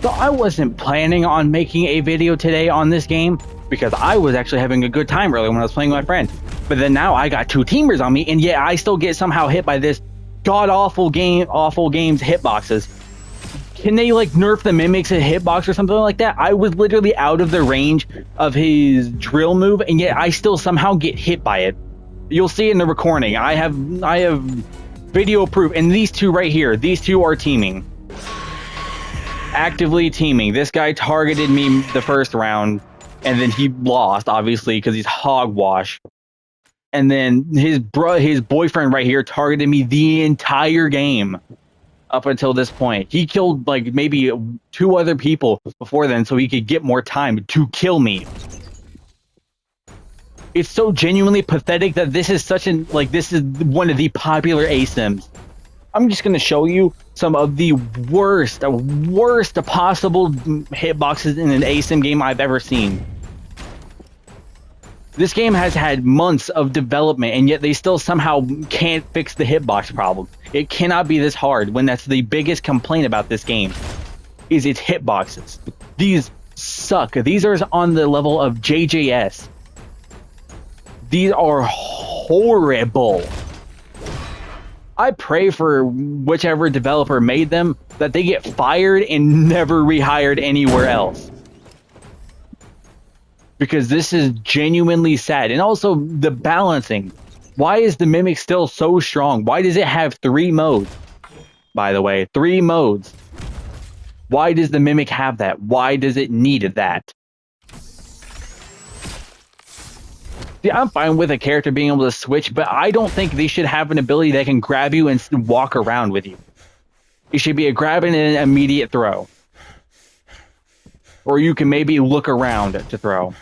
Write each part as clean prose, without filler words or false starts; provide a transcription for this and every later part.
So I wasn't planning on making a video today on this game because I was actually having a good time earlier when I was playing with my friend. But then now I got two teamers on me, and yet I still get somehow hit by this god-awful game's hitboxes. Can they like nerf the mimics a hitbox or something like that? I was literally out of the range of his drill move, and yet I still somehow get hit by it. You'll see in the recording. I have video proof, and these two right here, these two are teaming. Actively teaming. This guy targeted me the first round, and then he lost, obviously, because he's hogwash. And then his boyfriend right here targeted me the entire game up until this point. He killed like maybe 2 other people before then so he could get more time to kill me. It's so genuinely pathetic that this is this is one of the popular ASIMs. I'm just going to show you some of the worst possible hitboxes in an ASIM game I've ever seen. This game has had months of development, and yet they still somehow can't fix the hitbox problem. It cannot be this hard when that's the biggest complaint about this game, is its hitboxes. These suck. These are on the level of JJS. These are horrible. I pray for whichever developer made them that they get fired and never rehired anywhere else. Because this is genuinely sad. And also the balancing. Why is the Mimic still so strong? Why does it have 3 modes? By the way, 3 modes. Why does the Mimic have that? Why does it need that? See, I'm fine with a character being able to switch, but I don't think they should have an ability that can grab you and walk around with you. It should be a grab and an immediate throw. Or you can maybe look around to throw.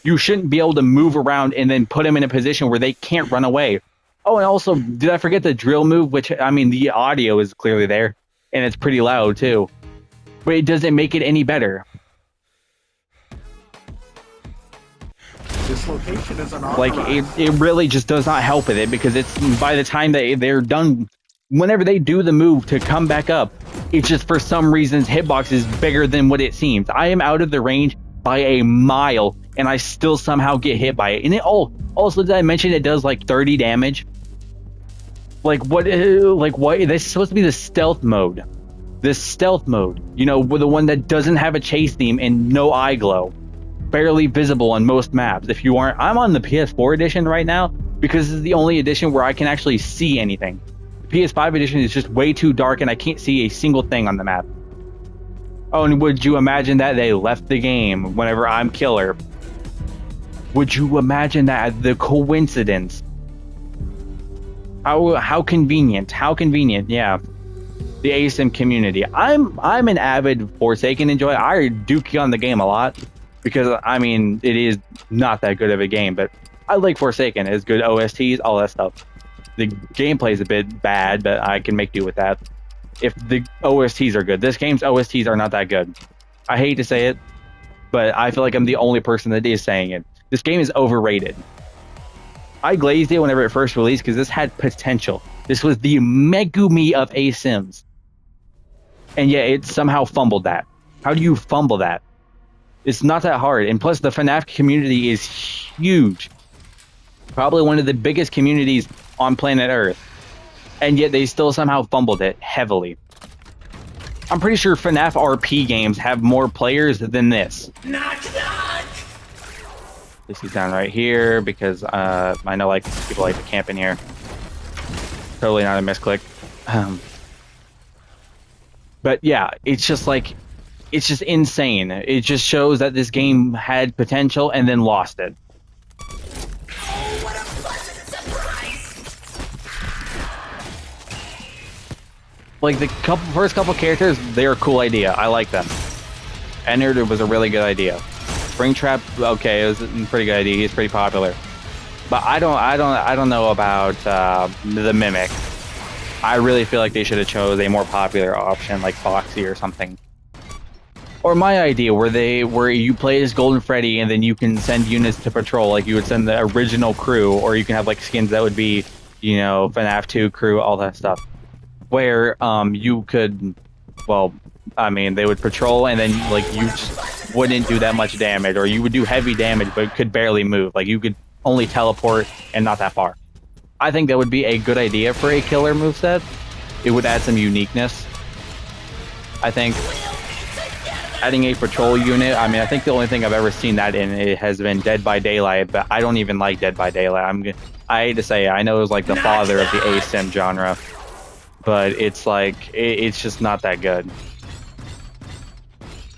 You shouldn't be able to move around and then put them in a position where they can't run away. Oh, and also, did I forget the drill move? Which, I mean, the audio is clearly there, and it's pretty loud, too. But it doesn't make it any better. This location is unauthorized. Like, it really just does not help with it, because it's by the time they're done, whenever they do the move to come back up, it's just for some reasons hitbox is bigger than what it seems. I am out of the range by a mile, and I still somehow get hit by it. And it also, did I mention it does like 30 damage? Like what? This is supposed to be the stealth mode. This stealth mode, you know, with the one that doesn't have a chase theme and no eye glow. Barely visible on most maps. If you aren't, I'm on the PS4 edition right now because this is the only edition where I can actually see anything. The PS5 edition is just way too dark and I can't see a single thing on the map. Oh, and would you imagine that they left the game whenever I'm killer? Would you imagine that? The coincidence? How convenient? How convenient? Yeah. The ASIM community. I'm an avid Forsaken enjoyer. I duke on the game a lot. Because, I mean, it is not that good of a game, but I like Forsaken. It's good OSTs, all that stuff. The gameplay is a bit bad, but I can make do with that. If the OSTs are good. This game's OSTs are not that good. I hate to say it, but I feel like I'm the only person that is saying it. This game is overrated. I glazed it whenever it first released because this had potential. This was the Megumi of ASIMs. And yet it somehow fumbled that. How do you fumble that? It's not that hard, and plus the FNAF community is huge. Probably one of the biggest communities on planet Earth. And yet they still somehow fumbled it heavily. I'm pretty sure FNAF RP games have more players than this. Knock, knock! This is down right here because I know like people like to camp in here. Totally not a misclick. But yeah, it's just like... It's just insane. It just shows that this game had potential and then lost it. Oh, what a pleasant surprise! Like the first couple characters, they're a cool idea. I like them. Ennard was a really good idea. Springtrap, okay, it was a pretty good idea. He's pretty popular. But I don't know about the Mimic. I really feel like they should have chose a more popular option like Foxy or something. Or my idea, where you play as Golden Freddy and then you can send units to patrol, like you would send the original crew, or you can have like skins that would be, you know, FNAF 2 crew, all that stuff. Where you could, well, I mean, they would patrol, and then like you just wouldn't do that much damage, or you would do heavy damage but could barely move. Like you could only teleport and not that far. I think that would be a good idea for a killer moveset. It would add some uniqueness. I think adding a patrol unit. I mean, I think the only thing I've ever seen that in it has been Dead by Daylight, but I don't even like Dead by Daylight. I hate to say it, I know it was like the father of the ASIM genre, but it's like it's just not that good.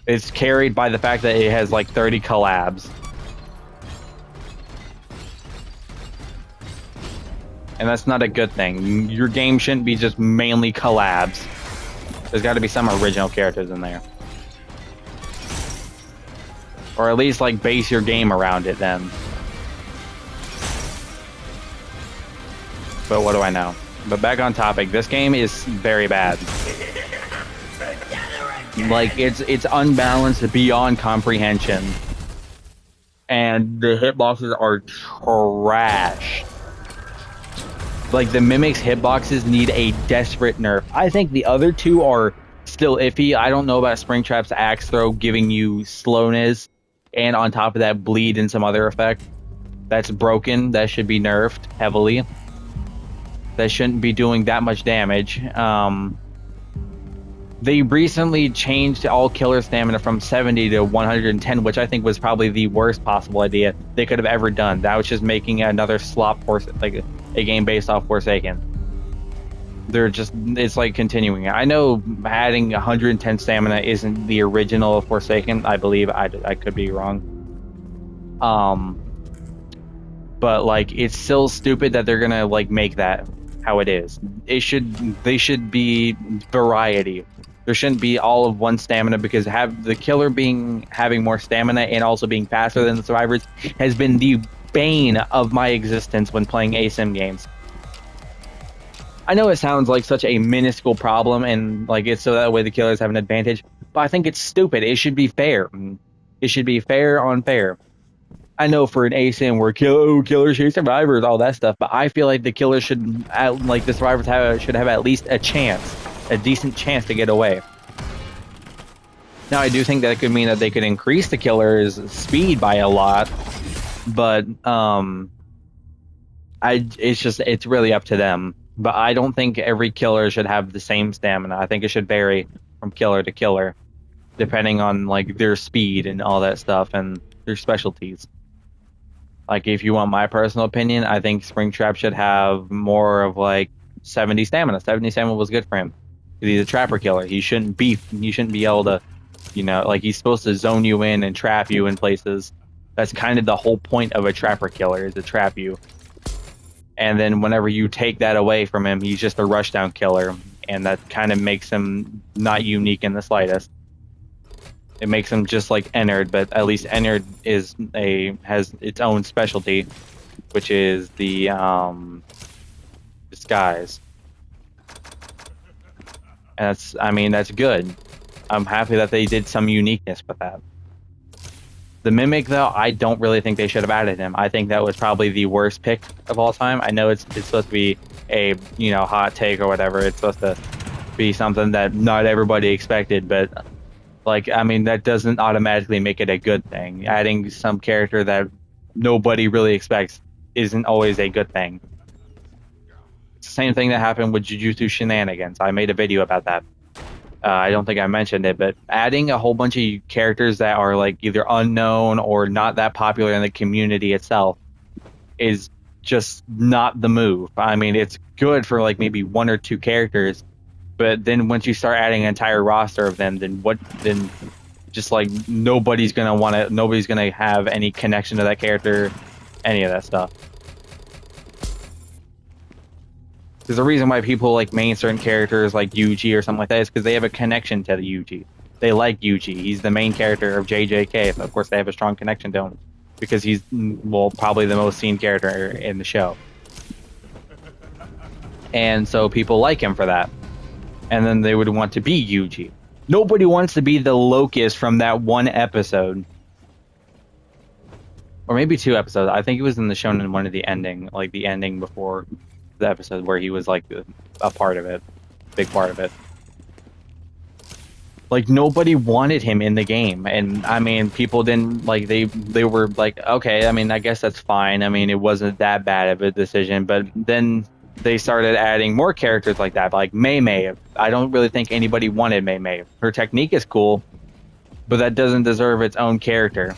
It's carried by the fact that it has like 30 collabs. And that's not a good thing. Your game shouldn't be just mainly collabs. There's got to be some original characters in there. Or at least like base your game around it then. But what do I know? But back on topic, this game is very bad. Like it's unbalanced beyond comprehension. And the hitboxes are trash. Like the Mimic's hitboxes need a desperate nerf. I think the other two are still iffy. I don't know about Springtrap's axe throw giving you slowness, and on top of that, bleed and some other effect. That's broken. That should be nerfed heavily. That shouldn't be doing that much damage. They recently changed all killer stamina from 70 to 110, which I think was probably the worst possible idea they could have ever done. That was just making another slop horse, like a game based off Forsaken. It's like continuing. I know adding 110 stamina isn't the original of Forsaken. I believe I could be wrong. But like it's still stupid that they're gonna like make that how it is. They should be variety. There shouldn't be all of one stamina, because have the killer having more stamina and also being faster than the survivors has been the bane of my existence when playing ASIM games. I know it sounds like such a minuscule problem, and like it's so that way the killers have an advantage, but I think it's stupid. It should be fair. It should be fair on fair. I know for an ASIM where killers chase survivors, all that stuff, but I feel like the killers should, like the survivors should have at least a chance, a decent chance to get away. Now I do think that could mean that they could increase the killer's speed by a lot, but it's really up to them. But I don't think every killer should have the same stamina. I think it should vary from killer to killer, depending on like their speed and all that stuff and their specialties. Like if you want my personal opinion, I think Springtrap should have more of like 70 stamina. 70 stamina was good for him. He's a trapper killer. He shouldn't be able to, like he's supposed to zone you in and trap you in places. That's kind of the whole point of a trapper killer, is to trap you. And then whenever you take that away from him, he's just a rushdown killer, and that kind of makes him not unique in the slightest. It makes him just like Ennard, but at least Ennard has its own specialty, which is the disguise. And that's good. I'm happy that they did some uniqueness with that. The Mimic, though, I don't really think they should have added him. I think that was probably the worst pick of all time. I know it's supposed to be a hot take or whatever. It's supposed to be something that not everybody expected, but like that doesn't automatically make it a good thing. Adding some character that nobody really expects isn't always a good thing. It's the same thing that happened with Jujutsu Shenanigans. I made a video about that. I don't think I mentioned it, but adding a whole bunch of characters that are like either unknown or not that popular in the community itself is just not the move. It's good for like maybe one or two characters, but then once you start adding an entire roster of them, then just like nobody's gonna have any connection to that character, any of that stuff. There's a reason why people like main certain characters like Yuji or something like that is because they have a connection to the Yuji. They like Yuji. He's the main character of JJK. Of course, they have a strong connection to him because he's probably the most seen character in the show. And so people like him for that. And then they would want to be Yuji. Nobody wants to be the Locust from that one episode. Or maybe 2 episodes. I think it was in the shonen one of the ending, like the ending before the episode where he was like a part of it, big part of it. Like nobody wanted him in the game, and I mean, people didn't like they were like, okay, I mean, I guess that's fine. I mean, it wasn't that bad of a decision, but then they started adding more characters like that, like Mei Mei. I don't really think anybody wanted Mei Mei. Her technique is cool, but that doesn't deserve its own character.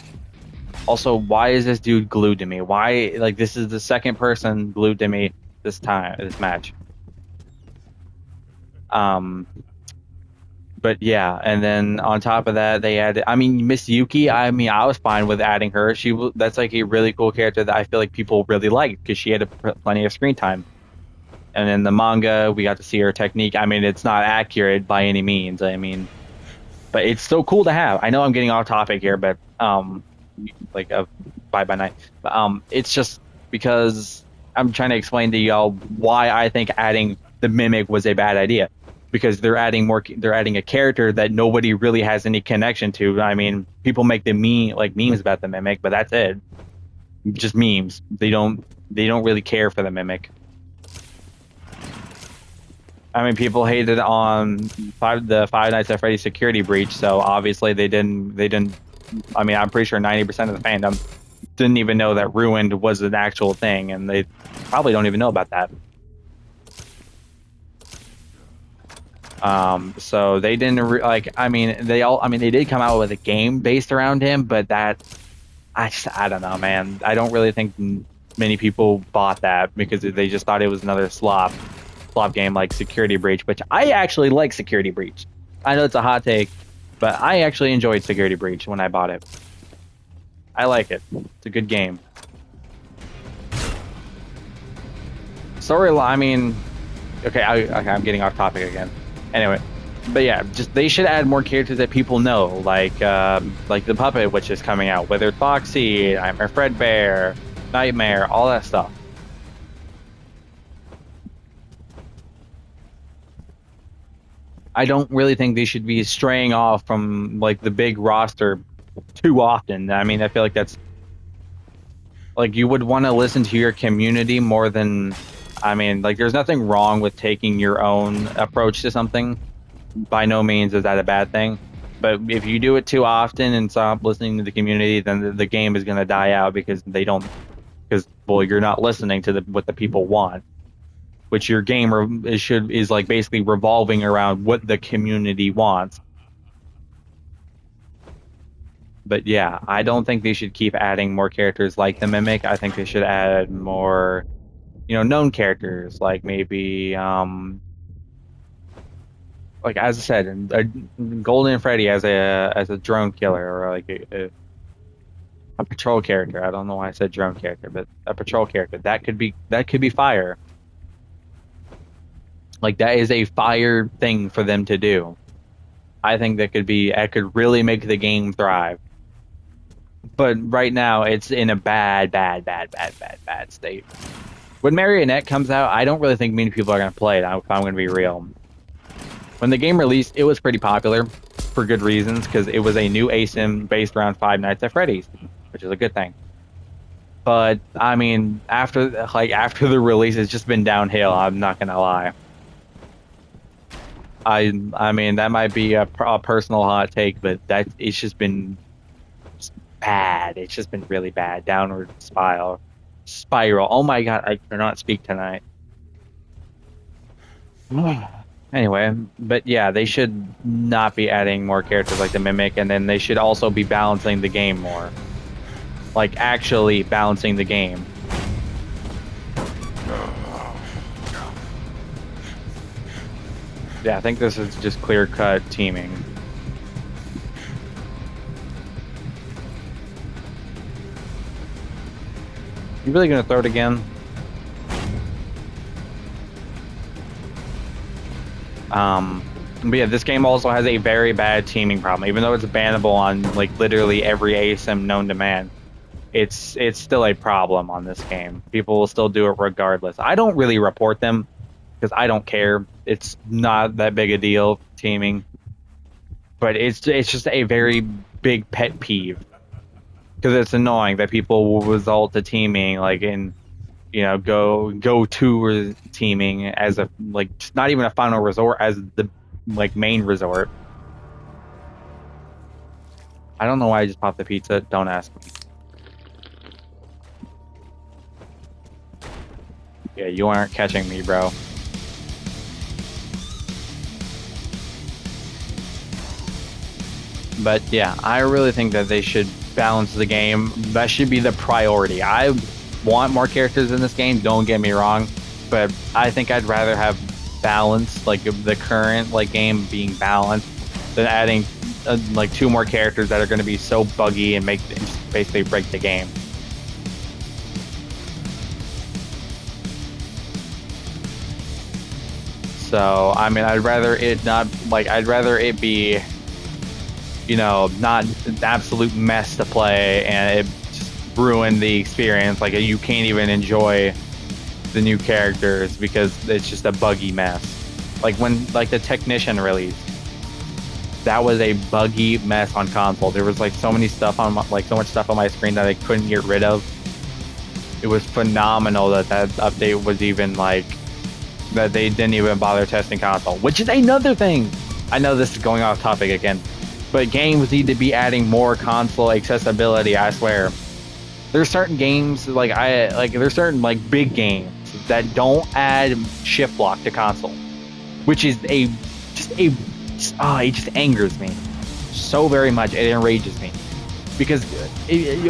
Also, why is this dude glued to me? Why, like, this is the second person glued to me this match. Um, but yeah, and then on top of that, they added. I mean, Miss Yuki. I mean, I was fine with adding her. That's like a really cool character that I feel like people really liked because she had plenty of screen time. And in the manga, we got to see her technique. I mean, it's not accurate by any means. I mean, but it's so cool to have. I know I'm getting off topic here, but like a bye bye night. But it's just because I'm trying to explain to y'all why I think adding the mimic was a bad idea. Because they're adding a character that nobody really has any connection to. I mean, people make memes about the mimic, but that's it. Just memes. They don't really care for the mimic. I mean, people hated on the Five Nights at Freddy's security breach, so obviously they didn't. I mean, I'm pretty sure 90% of the fandom didn't even know that Ruined was an actual thing, and they probably don't even know about that. So they didn't I mean, they did come out with a game based around him, but I don't know, man. I don't really think many people bought that because they just thought it was another slop game like Security Breach, which I actually like Security Breach. I know it's a hot take, but I actually enjoyed Security Breach when I bought it. I like it. It's a good game. Storyline, I mean, okay, I'm getting off topic again. Anyway, but yeah, just they should add more characters that people know, like the puppet, which is coming out, whether it's Foxy, Nightmare Fredbear, Nightmare, all that stuff. I don't really think they should be straying off from like the big roster too often. I mean, I feel like that's like you would want to listen to your community more than. I mean, like, there's nothing wrong with taking your own approach to something. By no means is that a bad thing. But if you do it too often and stop listening to the community, then the game is going to die out because well, you're not listening to what the people want, which your game is like basically revolving around what the community wants. But yeah, I don't think they should keep adding more characters like the Mimic. I think they should add more, known characters, like maybe like as I said, Golden Freddy as a drone killer, or like a patrol character. I don't know why I said drone character, but a patrol character that could be fire. Like that is a fire thing for them to do. I think that could really make the game thrive. But right now it's in a bad state. When Marionette comes out, I don't really think many people are going to play it, if I'm going to be real. When the game released, it was pretty popular for good reasons, because it was a new ASIM based around Five Nights at Freddy's, which is a good thing. But, I mean, after the release, it's just been downhill, I'm not going to lie. I mean, that might be a personal hot take, but it's just been bad. It's just been really bad. Downward spiral. Oh my god, I cannot speak tonight. Anyway, but yeah, they should not be adding more characters like the Mimic, and then they should also be balancing the game more. Like, actually balancing the game. Yeah, I think this is just clear-cut teaming. You really gonna throw it again? But yeah, this game also has a very bad teaming problem. Even though it's bannable on like literally every ASIM known to man, it's still a problem on this game. People will still do it regardless. I don't really report them because I don't care. It's not that big a deal, teaming. But it's just a very big pet peeve. Because it's annoying that people will result to teaming like in, go to teaming as a, like, not even a final resort, as the like main resort. I don't know why I just popped the pizza. Don't ask me. Yeah, you aren't catching me, bro. But yeah, I really think that they should balance the game. That should be the priority. I want more characters in this game, don't get me wrong, but I think I'd rather have balance, like the current like game being balanced, than adding like 2 more characters that are going to be so buggy and make basically break the game. So I mean, I'd rather it not like I'd rather it be, you know, not an absolute mess to play and it just ruin the experience. Like you can't even enjoy the new characters because it's just a buggy mess. Like when like the Technician release, that was a buggy mess on console. There was like so many stuff on so much stuff on my screen that I couldn't get rid of. It was phenomenal that update was even like that they didn't even bother testing console, which is another thing. I know this is going off topic again, but games need to be adding more console accessibility. I swear, there's certain games there's certain like big games that don't add shift lock to console, which is it just angers me so very much. It enrages me because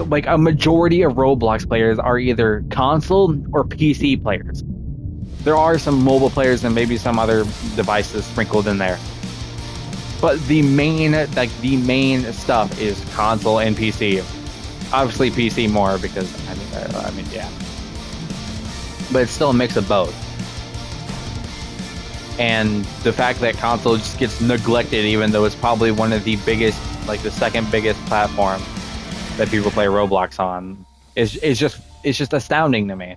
like a majority of Roblox players are either console or PC players. There are some mobile players and maybe some other devices sprinkled in there, but the main stuff is console and PC. Obviously PC more because I mean yeah, but it's still a mix of both. And the fact that console just gets neglected, even though it's probably one of the biggest, like the second biggest platform that people play Roblox on, is just astounding to me.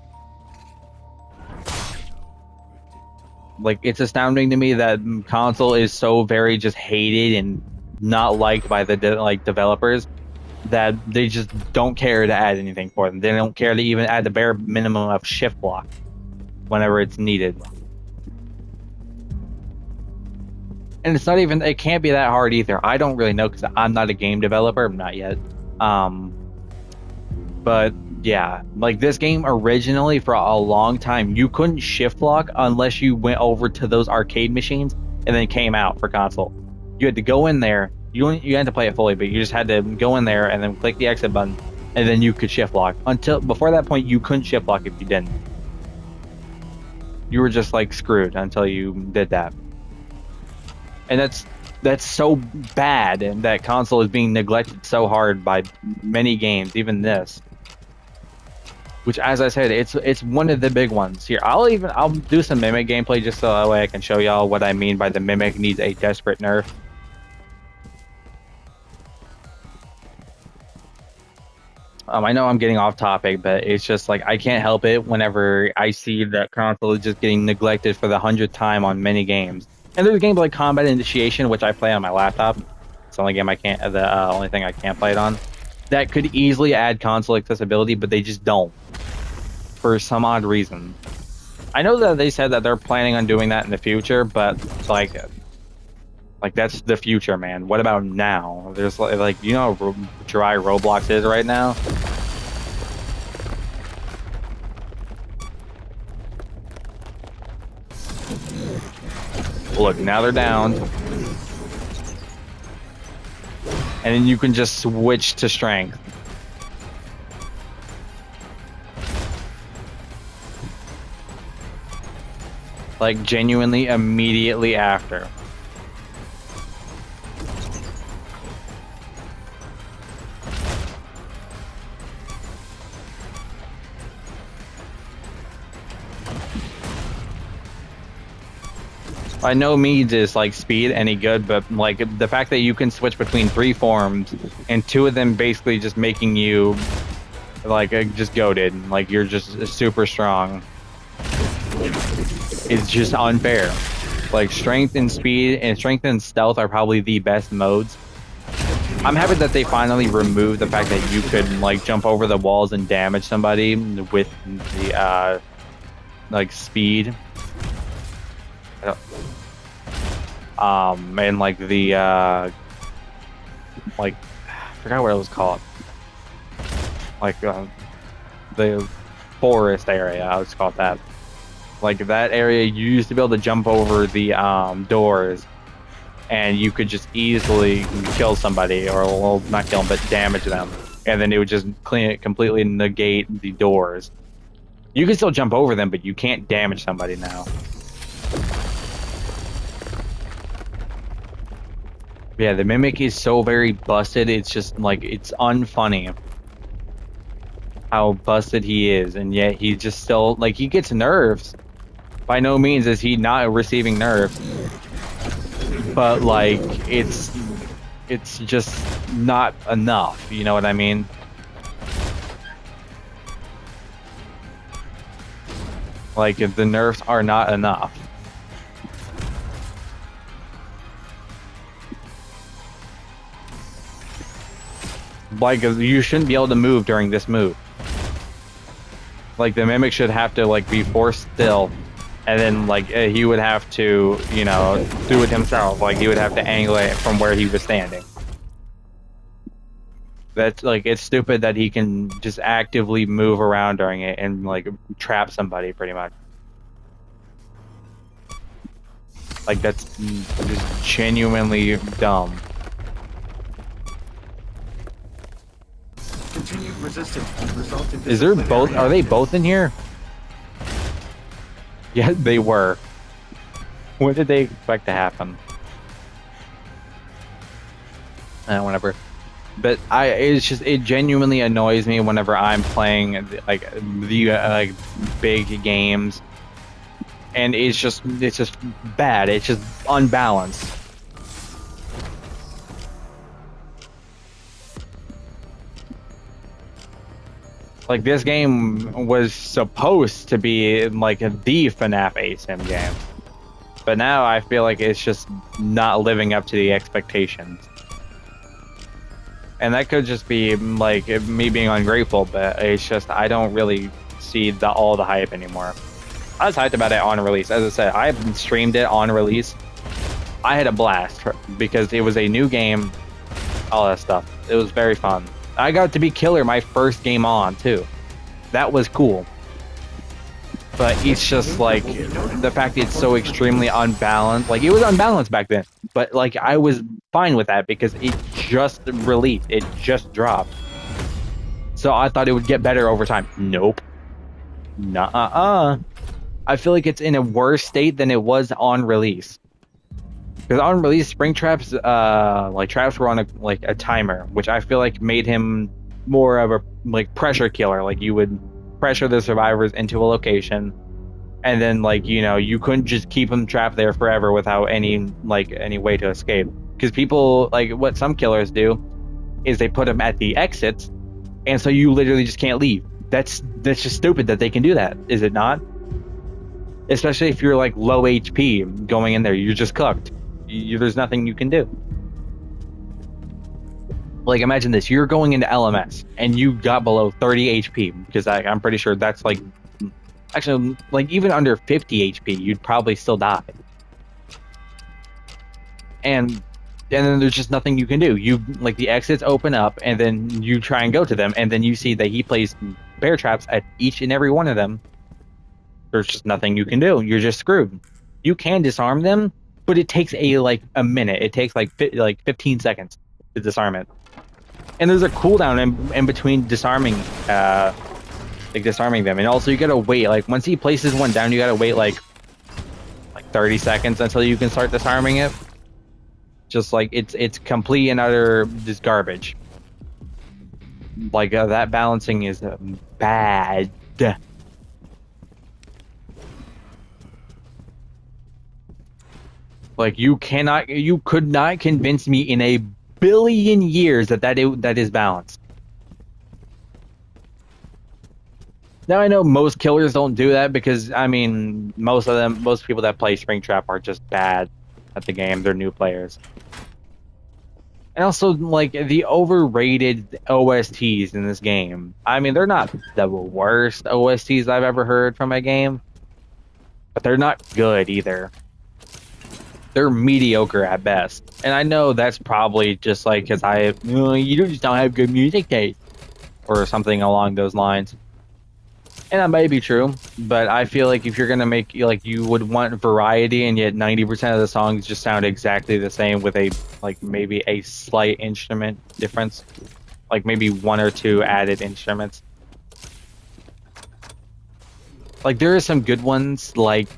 Like it's astounding to me that console is so very just hated and not liked by the developers, that they just don't care to add anything for them. They don't care to even add the bare minimum of shift block whenever it's needed. And it's not even, it can't be that hard either. I don't really know because I'm not a game developer, not yet. But yeah, like this game originally for a long time, you couldn't shift lock unless you went over to those arcade machines and then came out for console. You had to go in there. You had to play it fully, but you just had to go in there and then click the exit button, and then you could shift lock. Until before that point, you couldn't shift lock if you didn't. You were just like screwed until you did that. And that's so bad, and that console is being neglected so hard by many games, even this. Which, as I said, it's one of the big ones here. I'll do some Mimic gameplay just so that way I can show y'all what I mean by the Mimic needs a desperate nerf. I know I'm getting off topic, but it's just like I can't help it whenever I see that console is just getting neglected for the 100th time on many games. And there's games like Combat Initiation, which I play on my laptop. It's the only game only thing I can't play it on. That could easily add console accessibility, but they just don't, for some odd reason. I know that they said that they're planning on doing that in the future, but like that's the future, man. What about now? There's like you know how dry Roblox is right now. Look, now they're down. And then you can just switch to strength. Like genuinely immediately after. By no means is like speed any good, but like the fact that you can switch between 3 forms and 2 of them basically just making you like just goated, like you're just super strong, is just unfair. Like strength and speed and strength and stealth are probably the best modes. I'm happy that they finally removed the fact that you could like jump over the walls and damage somebody with the like speed. And like the like forgot what it was called. Like the forest area, I would call it that. Like that area, you used to be able to jump over the doors, and you could just easily kill somebody, or well, not kill them, but damage them, and then it would just completely negate the doors. You can still jump over them, but you can't damage somebody now. Yeah, the Mimic is so very busted, it's just like, it's unfunny how busted he is, and yet he just still, like, he gets nerfs. By no means is he not receiving nerfs, but like, it's just not enough, you know what I mean? Like, if the nerfs are not enough. Like, you shouldn't be able to move during this move. Like, the Mimic should have to, like, be forced still, and then, like, he would have to, you know, do it himself. Like, he would have to angle it from where he was standing. That's, like, it's stupid that he can just actively move around during it and, like, trap somebody, pretty much. Like, that's just genuinely dumb. Continued resistance will result in Is there both? Are they both in here? Yeah, they were. What did they expect to happen? Whatever. But it genuinely annoys me whenever I'm playing like the big games, and it's just bad. It's just unbalanced. Like, this game was supposed to be like the FNAF ASIM game, but now I feel like it's just not living up to the expectations. And that could just be like me being ungrateful, but it's just I don't really see all the hype anymore. I was hyped about it on release. As I said, I streamed it on release. I had a blast because it was a new game, all that stuff. It was very fun. I got to be Killer my first game on, too. That was cool. But it's just, like, the fact that it's so extremely unbalanced. Like, it was unbalanced back then. But, like, I was fine with that because it just released. It just dropped. So I thought it would get better over time. Nope. Nuh-uh. I feel like it's in a worse state than it was on release. Because on release, Springtrap's traps were on a timer, which I feel like made him more of a pressure killer. Like, you would pressure the survivors into a location, and then you couldn't just keep them trapped there forever without any way to escape. Because people, what some killers do is they put them at the exits, and so you literally just can't leave. That's just stupid that they can do that, is it not? Especially if you're low HP going in there, you're just cooked. There's nothing you can do. Like, imagine this: you're going into LMS and you got below 30 HP, because I'm pretty sure that's actually even under 50 HP, you'd probably still die. And then there's just nothing you can do. The exits open up, and then you try and go to them, and then you see that he plays bear traps at each and every one of them. There's just nothing you can do. You're just screwed. You can disarm them, but it takes a minute. It takes 15 seconds to disarm it. And there's a cooldown in between disarming disarming them. And also you gotta wait. Once he places one down, you gotta wait 30 seconds until you can start disarming it. Just it's complete and utter just garbage. That balancing is bad. You could not convince me in a billion years that is balanced. Now, I know most killers don't do that because, most people that play Springtrap are just bad at the game. They're new players. And also, the overrated OSTs in this game. They're not the worst OSTs I've ever heard from a game, but they're not good either. they're mediocre at best. And I know that's probably just like because you just don't have good music taste or something along those lines. And that may be true, but I feel like if you're gonna make like you would want variety, and yet 90% of the songs just sound exactly the same with a like maybe a slight instrument difference, like maybe one or two added instruments. Like there are some good ones like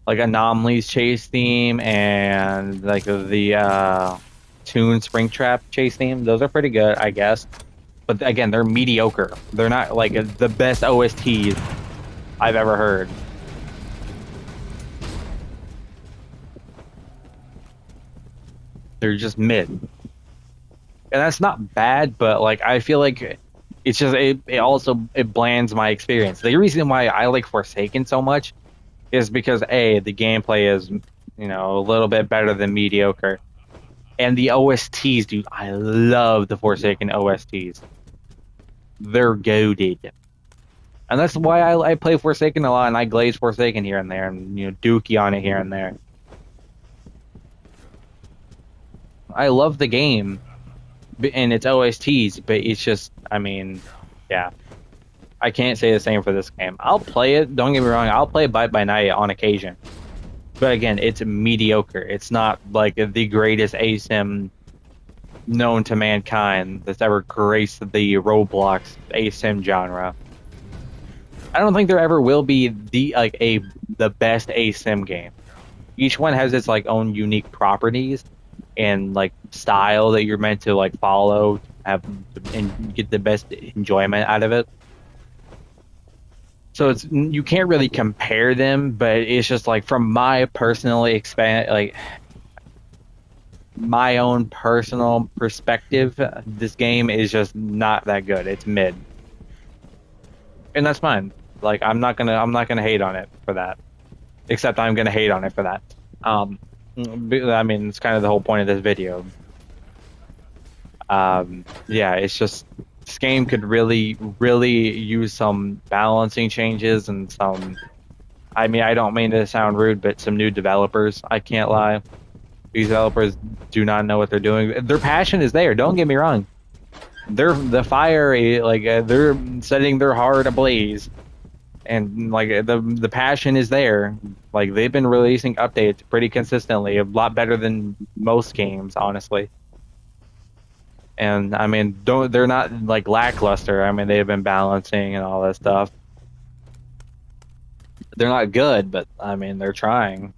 Anomaly's chase theme and like the Tune Springtrap chase theme. Those are pretty good, I guess. But again, they're mediocre. They're not like the best OSTs I've ever heard. They're just mid. And that's not bad, but like I feel like it's just it also it blands my experience. The reason why I like Forsaken so much is because A, the gameplay is, a little bit better than mediocre. And the OSTs, dude, I love the Forsaken OSTs. They're goated. And that's why I play Forsaken a lot, and I glaze Forsaken here and there, and Dookie on it here and there. I love the game and its OSTs, but it's just, yeah, I can't say the same for this game. I'll play it. Don't get me wrong. I'll play Bite by Night on occasion, but again, it's mediocre. It's not like the greatest ASIM known to mankind that's ever graced the Roblox ASIM genre. I don't think there ever will be the best ASIM game. Each one has its like own unique properties and like style that you're meant to like follow, have and get the best enjoyment out of it. So you can't really compare them, but it's just like from my my own personal perspective, this game is just not that good. It's mid, and that's fine. Like I'm not gonna hate on it for that. Except I'm gonna hate on it for that. It's kind of the whole point of this video. Yeah, it's just this game could really, really use some balancing changes and some. I don't mean to sound rude, but some new developers. I can't lie. These developers do not know what they're doing. Their passion is there. Don't get me wrong. They're they're setting their heart ablaze, and like the passion is there. Like they've been releasing updates pretty consistently, a lot better than most games, honestly. And they're not like lackluster. They've been balancing and all that stuff. They're not good, but they're trying.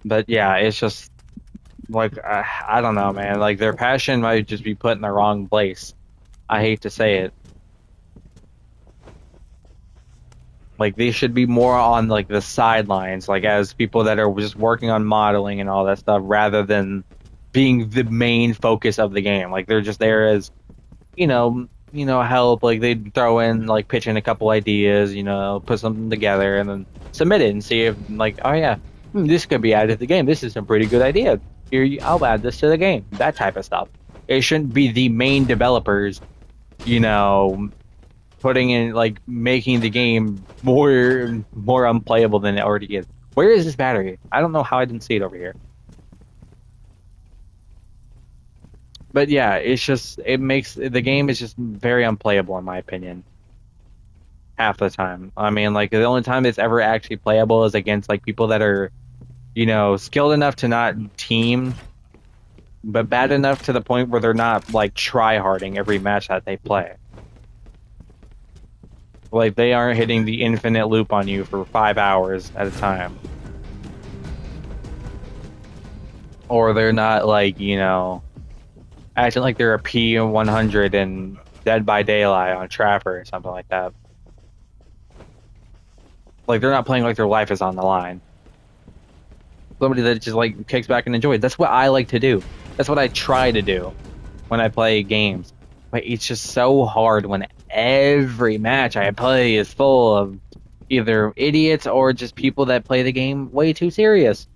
But yeah, it's just like I don't know, man. Like their passion might just be put in the wrong place. I hate to say it. Like they should be more on like the sidelines, like as people that are just working on modeling and all that stuff, rather than being the main focus of the game. Like they're just there as, help. Like they'd throw in like pitch in a couple ideas, put something together and then submit it and see if like, oh yeah, this could be added to the game. This is a pretty good idea. Here, I'll add this to the game. That type of stuff. It shouldn't be the main developers, putting in like making the game more unplayable than it already is. Where is this battery? I don't know how I didn't see it over here. But yeah, it makes the game is just very unplayable in my opinion. Half the time. Like the only time it's ever actually playable is against like people that are, skilled enough to not team, but bad enough to the point where they're not like try-harding every match that they play. Like they aren't hitting the infinite loop on you for 5 hours at a time. Or they're not like, acting like they're a P100 in Dead by Daylight on Trapper or something like that. Like they're not playing like their life is on the line. Somebody that just like kicks back and enjoys. That's what I like to do. That's what I try to do when I play games. But it's just so hard when every match I play is full of either idiots or just people that play the game way too serious.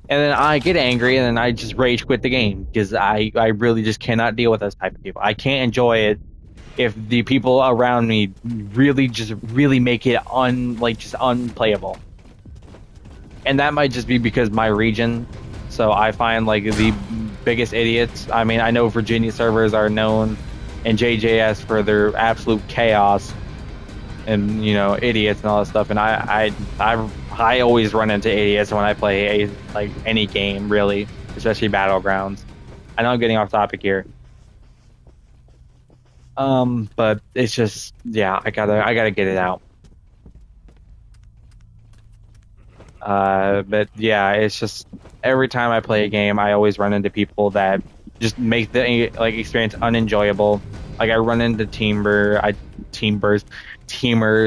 And then I get angry and then I just rage quit the game because I really just cannot deal with those type of people. I can't enjoy it if the people around me really make it just unplayable. and that might just be because my region. So I find like the biggest idiots. I mean, I know Virginia servers are known in JJS for their absolute chaos and idiots and all that stuff. And I always run into idiots when I play like any game really, especially battlegrounds. I know I'm getting off topic here. But it's just yeah, I gotta get it out. But yeah, it's just every time I play a game, I always run into people that just make the like experience unenjoyable. Like I run into teamers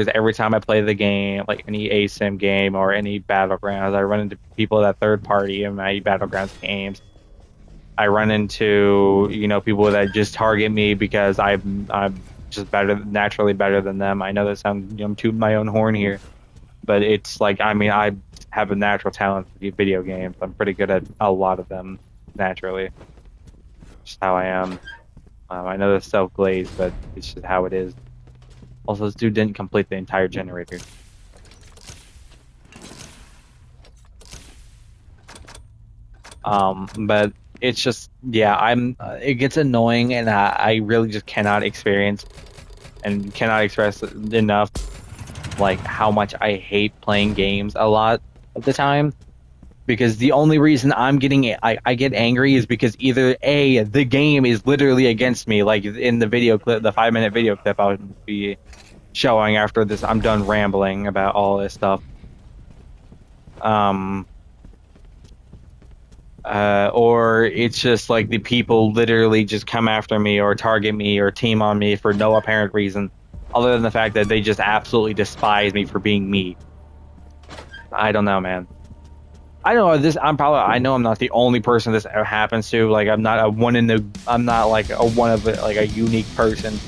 every time I play the game, like any ASIM game or any battlegrounds. I run into people that third party in my battlegrounds games. I run into people that just target me because I'm just naturally better than them. I know that sounds I'm tooting my own horn here, but it's like I mean I have a natural talent for video games. I'm pretty good at a lot of them naturally. Just how I am. I know that's self-glazed, but it's just how it is. Also, this dude didn't complete the entire generator. But it's just yeah, it gets annoying, and I really just cannot experience and cannot express enough like how much I hate playing games a lot of the time. Because the only reason I get angry is because either A, the game is literally against me, like in the video clip, the 5-minute video clip I would be showing after this, I'm done rambling about all this stuff. Or it's just like the people literally just come after me or target me or team on me for no apparent reason, other than the fact that they just absolutely despise me for being me. I don't know, man. I know this. I know I'm not the only person this happens to. Like I'm not I'm not like a one of it, like a unique person.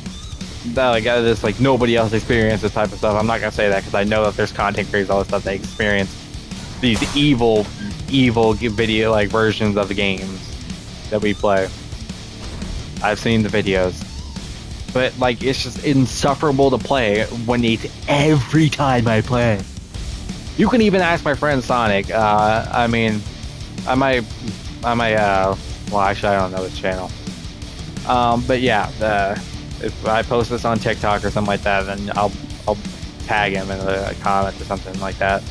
That like this like nobody else experiences this type of stuff. I'm not gonna say that because I know that there's content creators all this stuff they experience these evil video like versions of the games that we play. I've seen the videos, but like it's just insufferable to play when it's every time I play. You can even ask my friend Sonic. I mean, I might, well, actually, I don't know his channel. But yeah, if I post this on TikTok or something like that, then I'll tag him in a comment or something like that.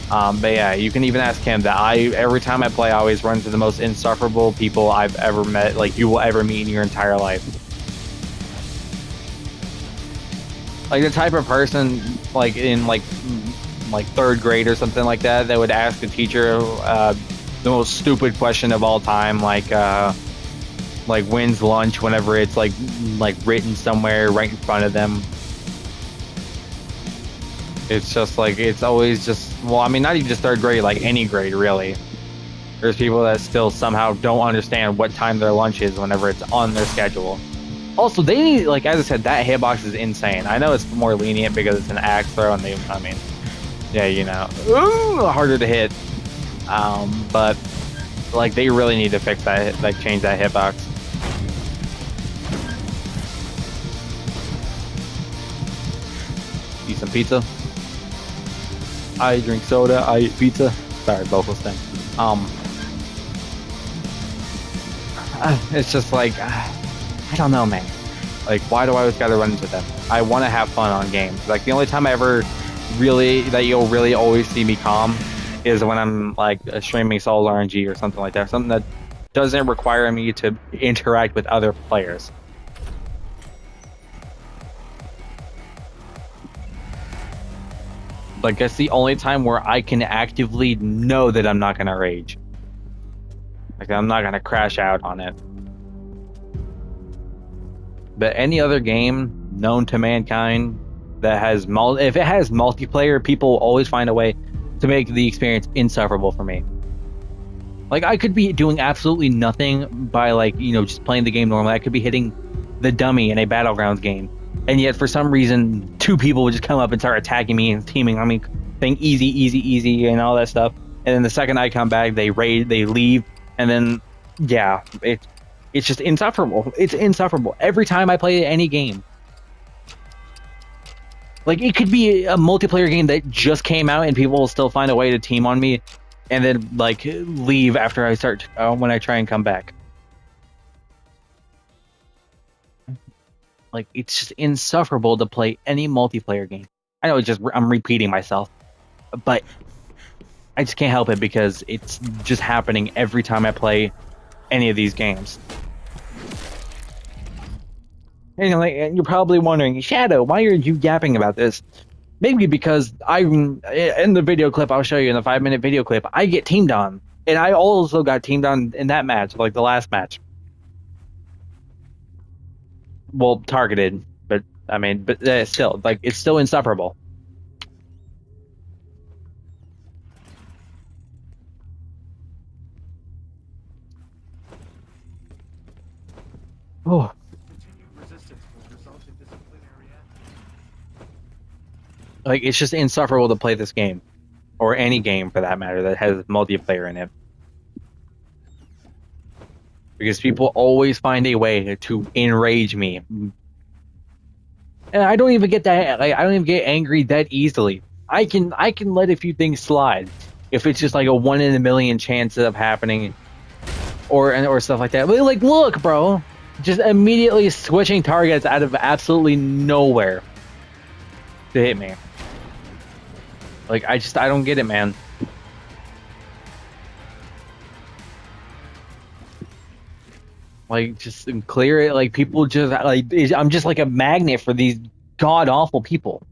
But yeah, you can even ask him that every time I play, I always run into the most insufferable people I've ever met, like you will ever meet in your entire life. Like the type of person, like in like third grade or something like that would ask the teacher the most stupid question of all time, like when's lunch, whenever it's like written somewhere right in front of them. It's just like it's always just, well, I mean, not even just third grade, like any grade really. There's people that still somehow don't understand what time their lunch is whenever it's on their schedule. Also, they need, like as I said, that hitbox is insane. I know it's more lenient because it's an axe throw, and I mean, yeah, harder to hit. But like they really need to fix that, like change that hitbox. Eat some pizza. I drink soda. I eat pizza. Sorry, vocals thing. It's just like I don't know, man. Like, why do I always gotta run into them? I want to have fun on games. Like the only time I ever you'll really always see me calm is when I'm like streaming Souls RNG or something like that. Something that doesn't require me to interact with other players. Like that's the only time where I can actively know that I'm not gonna rage. Like I'm not gonna crash out on it. But any other game known to mankind that has if it has multiplayer, people always find a way to make the experience insufferable for me. Like I could be doing absolutely nothing by like just playing the game normally. I could be hitting the dummy in a battlegrounds game, and yet for some reason 2 people would just come up and start attacking me and teaming on me, saying easy and all that stuff. And then the second I come back, they leave, and then yeah, it's just insufferable. It's insufferable every time I play any game. Like, it could be a multiplayer game that just came out and people will still find a way to team on me and then, like, leave after I start, when I try and come back. Like, it's just insufferable to play any multiplayer game. I know it's just, I'm repeating myself, but I just can't help it because it's just happening every time I play any of these games. And you're probably wondering, Shadow, why are you yapping about this? Maybe because in the video clip I'll show you, in the 5-minute video clip, I get teamed on. And I also got teamed on in that match, like the last match. Well, targeted, but I mean, but still, like, it's still insufferable. Oh. Continued resistance will result in disciplinary action. Like, it's just insufferable to play this game. Or any game, for that matter, that has multiplayer in it. Because people always find a way to enrage me. And I don't even get that, like, I don't even get angry that easily. I can let a few things slide if it's just like a 1 in a million chance of happening, or stuff like that. But, like, look, bro, just immediately switching targets out of absolutely nowhere to hit me. Like, I don't get it, man. Like, just clear it. Like, people just, like, I'm just like a magnet for these god awful people.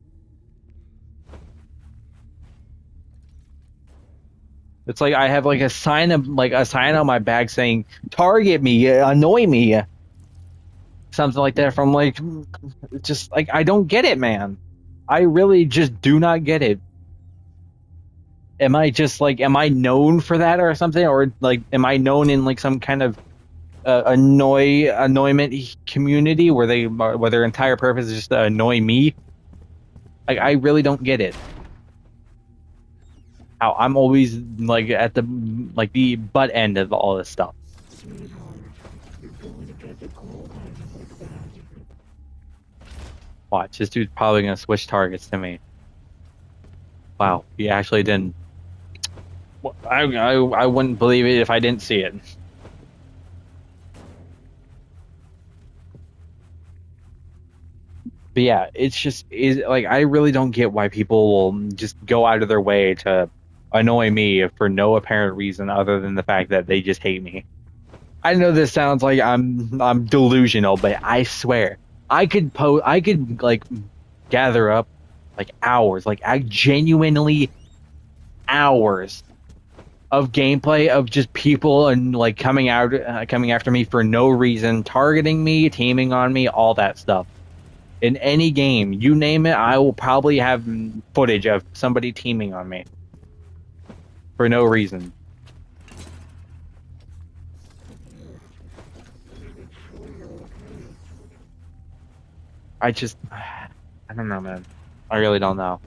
It's like I have like a sign on my bag saying "target me, annoy me," something like that. From, like, just like, I don't get it, man. I really just do not get it. Am I known for that or something, or like, am I known in like some kind of annoyment community where their entire purpose is just to annoy me? Like, I really don't get it. How I'm always like at the butt end of all this stuff. Watch, this dude's probably gonna switch targets to me. Wow, he actually didn't. I wouldn't believe it if I didn't see it. But yeah, it's just, is like, I really don't get why people will just go out of their way to annoy me for no apparent reason other than the fact that they just hate me. I know this sounds like I'm delusional, but I swear I could like gather up like hours, like, I genuinely hours of gameplay of just people and like coming after me for no reason, targeting me, teaming on me, all that stuff. In any game, you name it, I will probably have footage of somebody teaming on me for no reason. I don't know, man. I really don't know.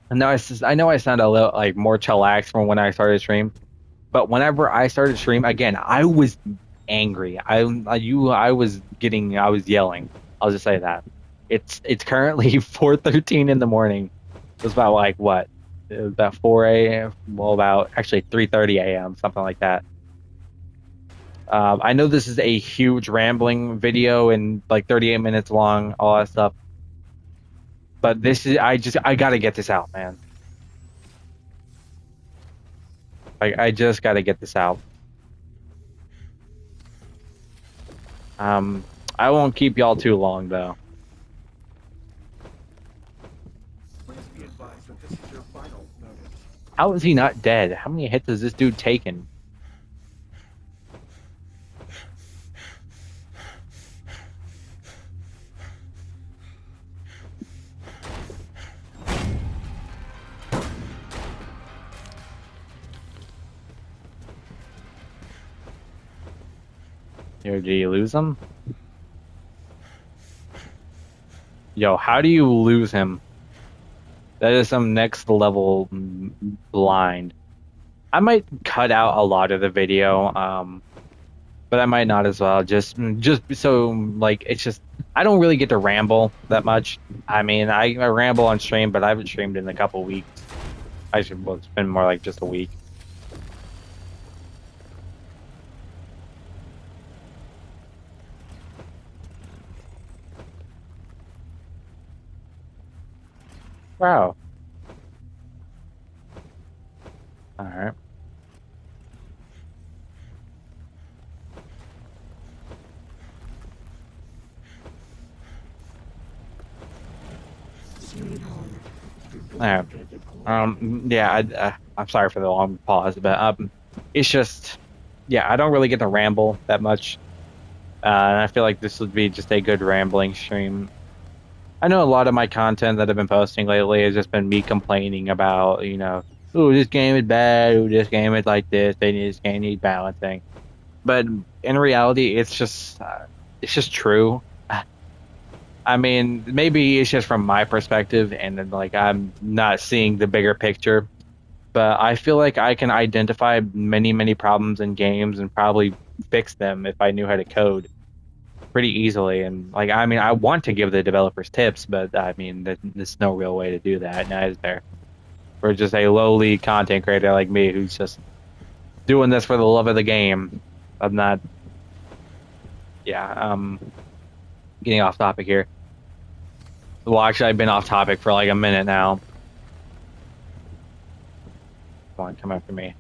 And now I know I sound a little like more chillaxed from when I started stream, but whenever I started stream again, I was angry. I was yelling. I'll just say that. It's currently 4:13 in the morning. It was about, like, what? It was about 4 a.m. Well, about actually 3:30 a.m. something like that. I know this is a huge rambling video and like 38 minutes long, all that stuff. But this is, I gotta get this out, man. I just gotta get this out. I won't keep y'all too long though. Please be advised that this is your final notice. How is he not dead? How many hits has this dude taken? Did you lose him? Yo, how do you lose him? That is some next level blind. I might cut out a lot of the video. but I might not as well. Just so like it's just I don't really get to ramble that much. I mean, I ramble on stream, but I haven't streamed in a couple weeks. I should well, it's been more like just a week. Wow. All right. All right. Yeah. I'm sorry for the long pause, but it's just yeah. I don't really get to ramble that much, and I feel like this would be just a good rambling stream. I know a lot of my content that I've been posting lately has just been me complaining about, oh, this game is bad, oh, this game is like this game needs balancing. But in reality, it's just true. I mean, maybe it's just from my perspective, and then like I'm not seeing the bigger picture. But I feel like I can identify many problems in games and probably fix them if I knew how to code pretty easily. And like, I mean, I want to give the developers tips, but I mean, there's no real way to do that now, is there? For just a lowly content creator like me who's just doing this for the love of the game. I'm not, yeah, getting off topic here. Well, actually, I've been off topic for like a minute now. Come on, come after me.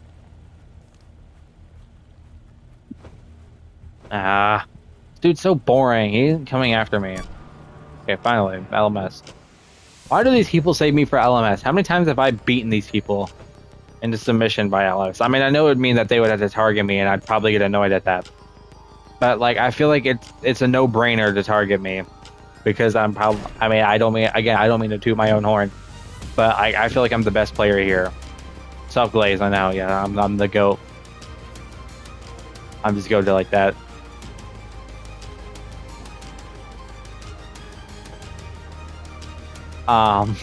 Ah, dude's so boring. He isn't coming after me. Okay, finally, LMS. Why do these people save me for LMS? How many times have I beaten these people into submission by LMS? I mean, I know it would mean that they would have to target me, and I'd probably get annoyed at that. But like, I feel like it's a no-brainer to target me because I'm probably. I mean, I don't mean to toot my own horn, but I feel like I'm the best player here. Self-glaze, I know. Yeah, I'm the GOAT. I'm just goated like that. Um.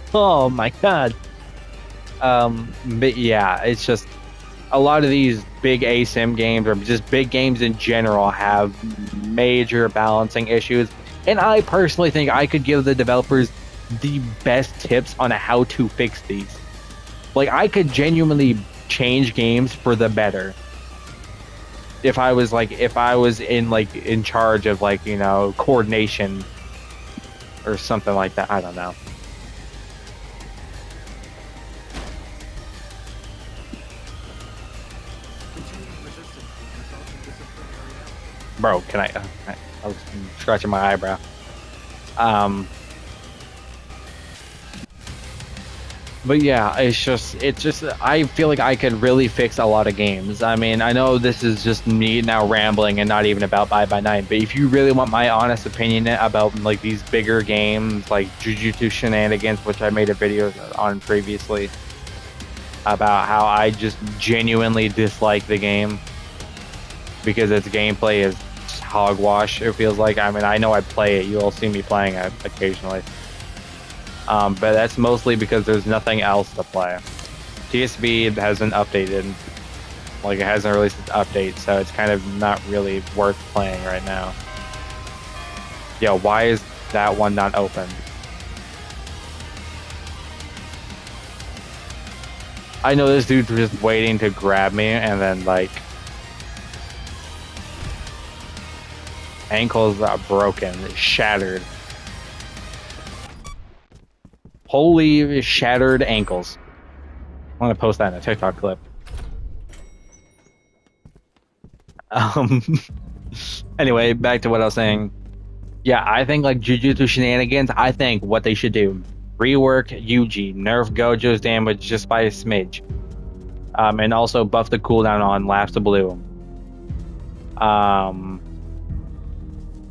Oh my god. But yeah, it's just a lot of these big ASIM games or just big games in general have major balancing issues, and I personally think I could give the developers the best tips on how to fix these. Like, I could genuinely change games for the better if I was in charge of coordination or something like that. I don't know. Bro, can I was scratching my eyebrow. But yeah, it's just I feel like I could really fix a lot of games. I mean, I know this is just me now rambling and not even about Bye Bye Night, but if you really want my honest opinion about like these bigger games like Jujutsu Shenanigans, which I made a video on previously about how I just genuinely dislike the game because its gameplay is just hogwash, it feels like. I mean, I know I play it. You'll see me playing it occasionally. But that's mostly because there's nothing else to play. TSB hasn't updated. Like, it hasn't released its update, so it's kind of not really worth playing right now. Yo, why is that one not open? I know this dude's just waiting to grab me, and then, like... ankles are broken, shattered. Holy shattered ankles. I'm gonna post that in a TikTok clip. Anyway, back to what I was saying. Yeah, I think like Jujutsu Shenanigans, I think what they should do, rework Yuji, nerf Gojo's damage just by a smidge. And also buff the cooldown on Lapse of Blue.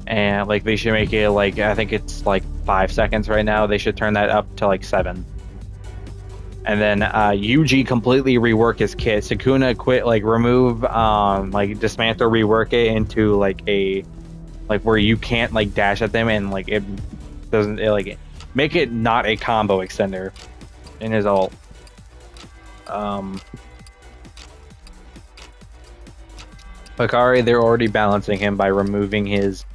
And like they should make it like, I think it's like 5 seconds right now. They should turn that up to like 7. And then Yuji completely rework his kit. Sukuna remove dismantle, rework it into like a where you can't like dash at them, and like it doesn't make it not a combo extender in his ult. Hikari, they're already balancing him by removing his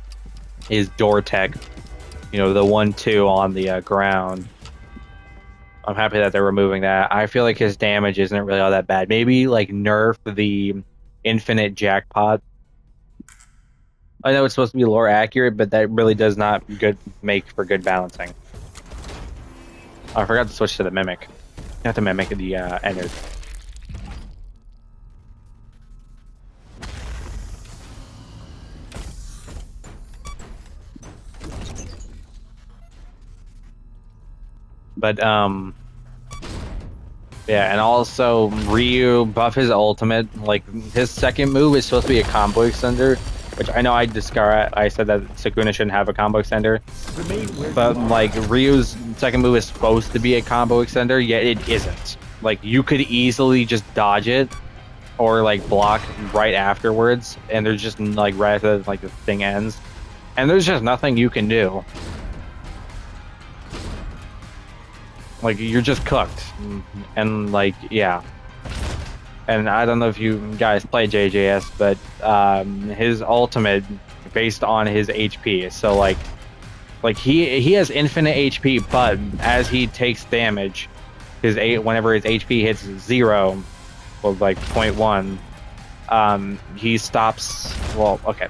door tech. You know, the 1-2 on the ground. I'm happy that they're removing that. I feel like his damage isn't really all that bad. Maybe like nerf the infinite jackpot. I know it's supposed to be lore accurate, but that really does not make for good balancing. Oh, I forgot to switch to the mimic. Not the mimic, the ender. But yeah, and also Ryu buff his ultimate. Like his second move is supposed to be a combo extender, which I know I said that Sukuna shouldn't have a combo extender, but like Ryu's second move is supposed to be a combo extender, yet it isn't. Like you could easily just dodge it or like block right afterwards, and there's just like right after like the thing ends, and there's just nothing you can do. Like you're just cooked, and like yeah. And I don't know if you guys play JJS, but his ultimate based on his HP. So like he has infinite HP, but as he takes damage, whenever his HP hits 0, or like 0.1, he stops. Well, okay.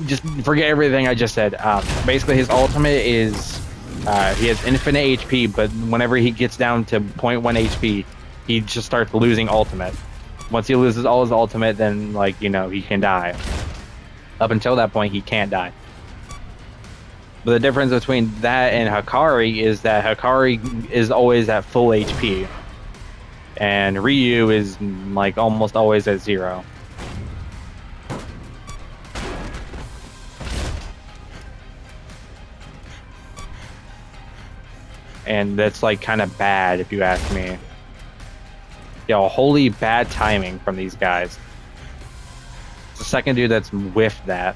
Just forget everything I just said. Basically, his ultimate is he has infinite HP, but whenever he gets down to 0.1 HP, he just starts losing ultimate. Once he loses all his ultimate, then like you know he can die. Up until that point, he can't die. But the difference between that and Hikari is that Hikari is always at full HP, and Ryu is like almost always at 0. And that's like kind of bad if you ask me. Yo, holy bad timing from these guys. It's the second dude that's whiffed that.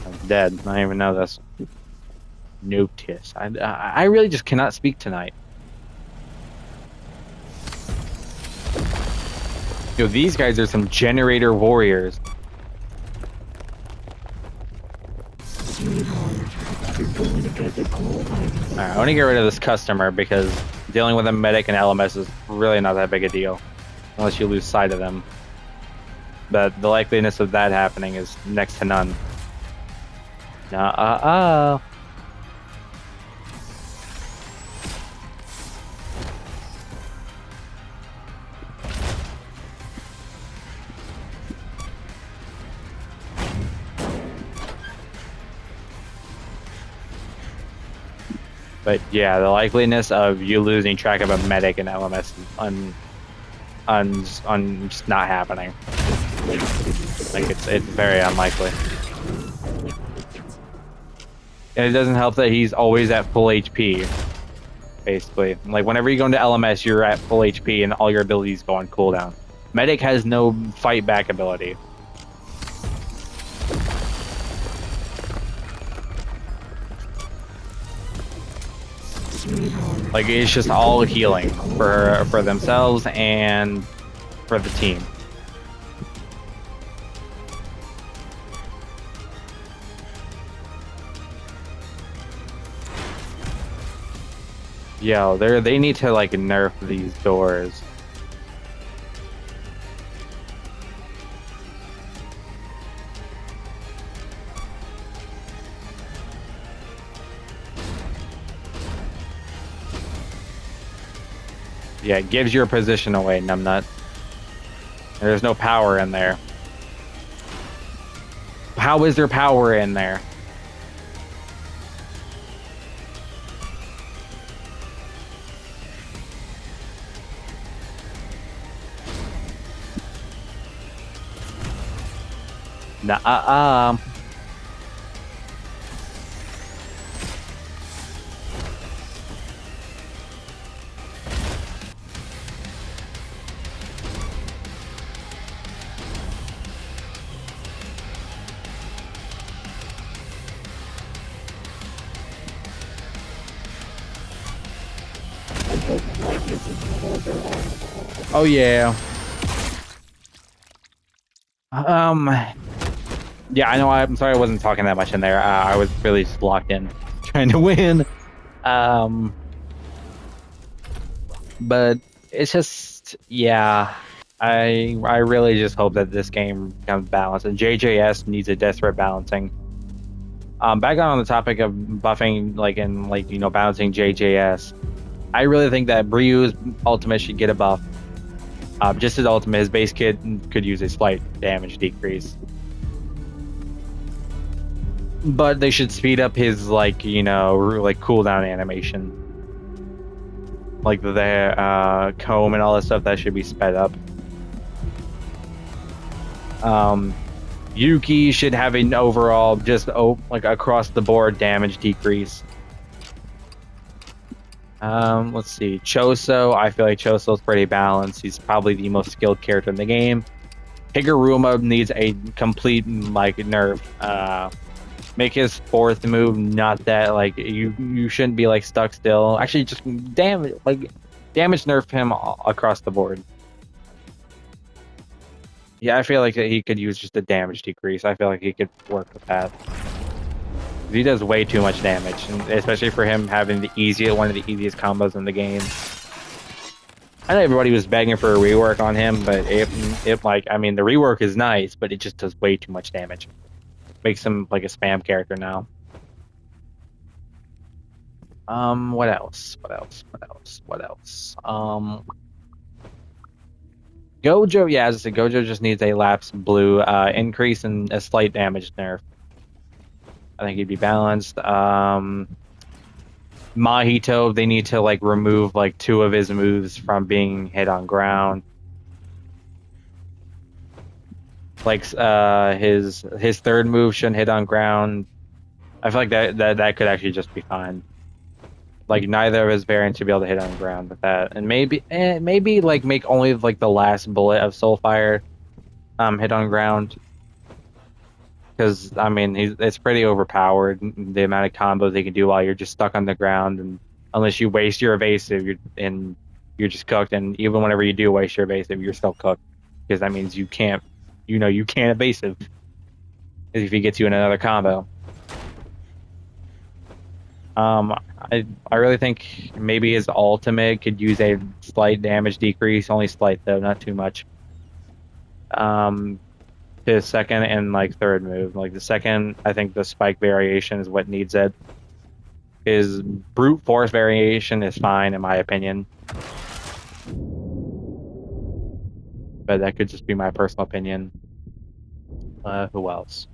I'm dead. I don't even know this. Notice. I really just cannot speak tonight. Yo, these guys are some generator warriors. Alright, I want to get rid of this customer because dealing with a medic and LMS is really not that big a deal. Unless you lose sight of them. But the likeliness of that happening is next to none. But yeah, the likeliness of you losing track of a medic and LMS is just not happening. Like it's very unlikely. And it doesn't help that he's always at full HP. Basically, like whenever you go into LMS, you're at full HP and all your abilities go on cooldown. Medic has no fight back ability. Like it's just all healing for themselves and for the team. Yo, they need to like nerf these doors. Yeah, it gives your position away, numbnut. There's no power in there. How is there power in there? Nah, Oh yeah. Yeah, I know. I'm sorry I wasn't talking that much in there. I was really just locked in, trying to win. Um, but it's just, yeah. I really just hope that this game becomes balanced. And JJS needs a desperate balancing. Back on the topic of buffing, balancing JJS. I really think that Ryu's ultimate should get a buff. Just his ultimate, his base kit could use a slight damage decrease. But they should speed up his cooldown animation. Like the comb and all that stuff, that should be sped up. Yuki should have an overall across the board damage decrease. Let's see. Choso, I feel like Choso's pretty balanced. He's probably the most skilled character in the game. Higuruma needs a complete nerf. Make his fourth move not that you shouldn't be stuck still. Actually, just damage nerf him across the board. Yeah, I feel like that he could use just a damage decrease. I feel like he could work with that. He does way too much damage, and especially for him having one of the easiest combos in the game. I know everybody was begging for a rework on him, but the rework is nice, but it just does way too much damage. Makes him like a spam character now. What else? Gojo, yeah, as I said, Gojo just needs a lapse blue increase and a slight damage nerf. I think he'd be balanced. Mahito, they need to remove two of his moves from being hit on ground. His third move shouldn't hit on ground. I feel like that could actually just be fine. Neither of his variants should be able to hit on ground with that, and maybe make only the last bullet of Soulfire hit on ground. Because it's pretty overpowered, the amount of combos they can do while you're just stuck on the ground, and unless you waste your evasive, you're just cooked. And even whenever you do waste your evasive, you're still cooked, because that means you can't evasive if he gets you in another combo. I really think maybe his ultimate could use a slight damage decrease, only slight though, not too much. His second and third move. The second, I think the spike variation is what needs it. His brute force variation is fine in my opinion. But that could just be my personal opinion. Who else?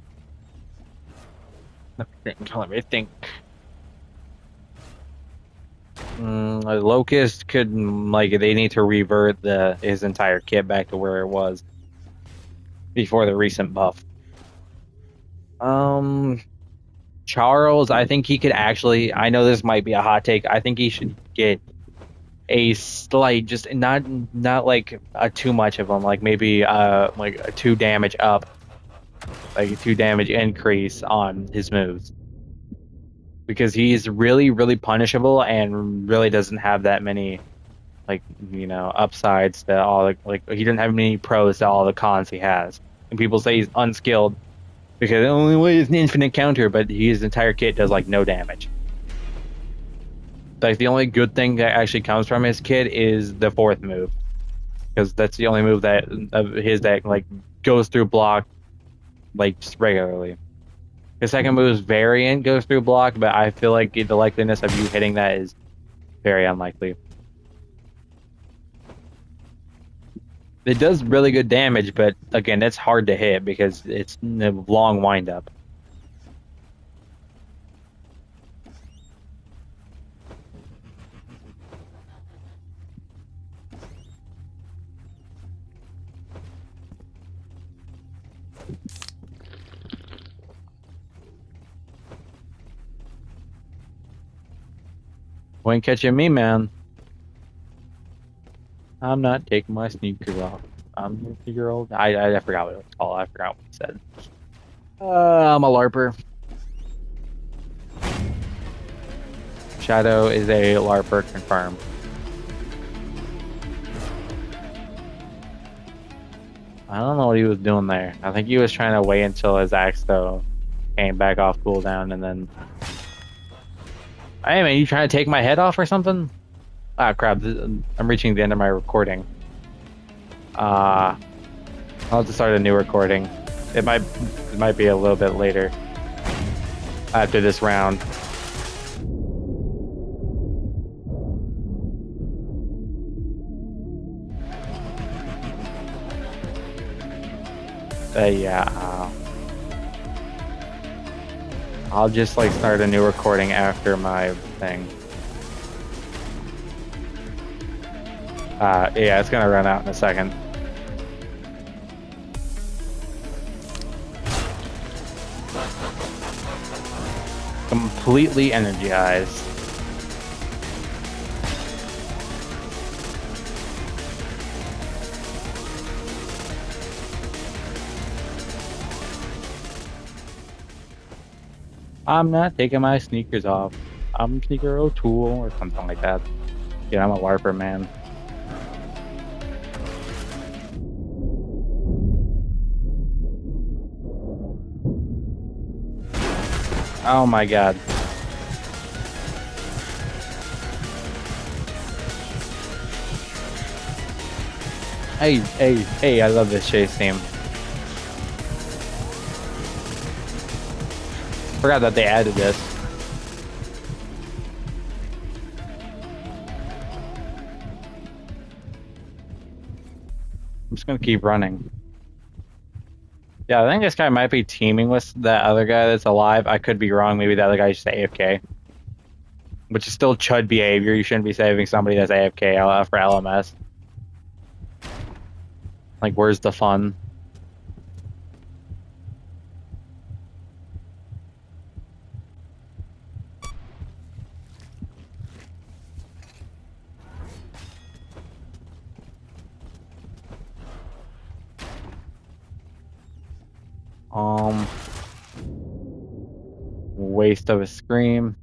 Let me think. Locust could they need to revert his entire kit back to where it was before the recent buff. Charles, I think he could actually, I know this might be a hot take, I think he should get a slight, just not too much of them, maybe a 2 damage up, a 2 damage increase on his moves, because he's really, really punishable and really doesn't have that many upsides to all he doesn't have many pros to all the cons he has. And people say he's unskilled because the only way is an infinite counter, but his entire kit does no damage. The only good thing that actually comes from his kit is the fourth move, because that's the only move that goes through block just regularly. His second move's variant goes through block, but I feel like the likeliness of you hitting that is very unlikely. It does really good damage, but again, that's hard to hit because it's a long windup. You ain't catching me, man. I'm not taking my sneakers off. I'm a year old. I forgot what it was called. I forgot what it said. I'm a LARPer. Shadow is a LARPer, confirmed. I don't know what he was doing there. I think he was trying to wait until his axe though came back off cooldown and then. Hey man, you trying to take my head off or something? Ah crap! I'm reaching the end of my recording. I'll have to start a new recording. It might be a little bit later after this round. Yeah. I'll just like start a new recording after my thing. Yeah, it's gonna run out in a second. Completely energized. I'm not taking my sneakers off. I'm Sneaker O'Toole or something like that. Yeah, I'm a LARPer, man. Oh my god. Hey, I love this chase theme. Forgot that they added this. I'm just gonna keep running. Yeah, I think this guy might be teaming with that other guy that's alive. I could be wrong. Maybe the other guy's just AFK. Which is still chud behavior. You shouldn't be saving somebody that's AFK for LMS. Like, where's the fun? Waste of a scream.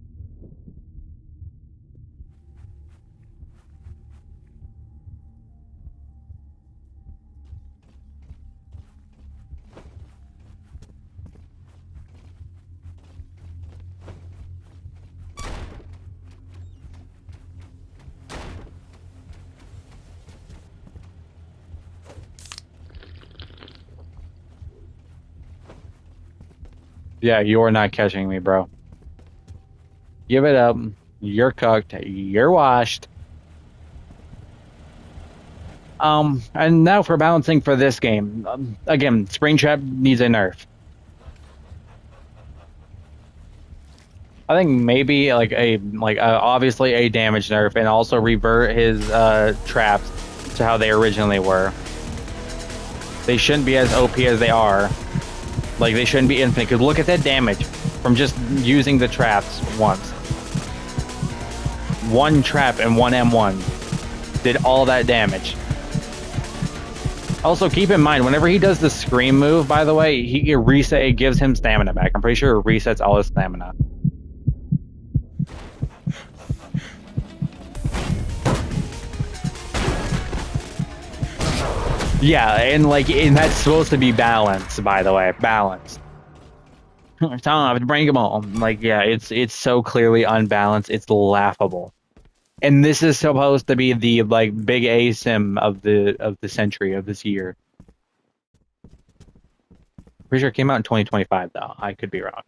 Yeah, you're not catching me, bro. Give it up. You're cooked. You're washed. And now for balancing for this game. Again, Springtrap needs a nerf. I think maybe like obviously a damage nerf and also revert his traps to how they originally were. They shouldn't be as OP as they are. Like, they shouldn't be infinite, because look at that damage from just using the traps once. One trap and one M1 did all that damage. Also, keep in mind, whenever he does the scream move, by the way, it gives him stamina back. I'm pretty sure it resets all his stamina. Yeah, and that's supposed to be balanced, by the way, balanced. Tom, bring them all. Like, yeah, it's so clearly unbalanced. It's laughable. And this is supposed to be the big ASIM of the century of this year. Pretty sure it came out in 2025 though. I could be wrong.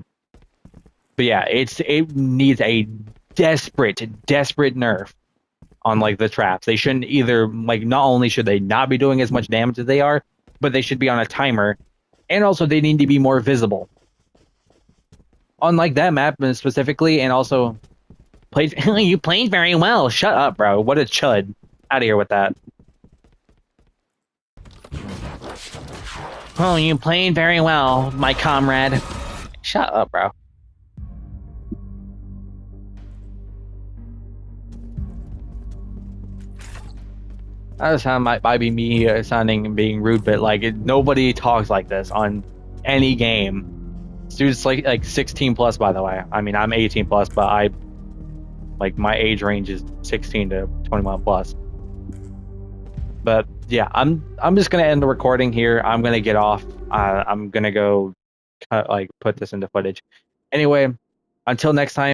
But yeah, it needs a desperate nerf on the traps. They shouldn't either not only should they not be doing as much damage as they are, but they should be on a timer, and also they need to be more visible. On that map specifically, and also you played very well. Shut up, bro. What a chud. Out of here with that. Oh, you played very well, my comrade. Shut up, bro. That sound might be me sounding and being rude, but nobody talks like this on any game. This dude's like 16 plus, by the way. I mean, I'm 18 plus, but my age range is 16 to 21 plus. But yeah, I'm just gonna end the recording here. I'm gonna get off. I'm gonna go put this into footage. Anyway, until next time.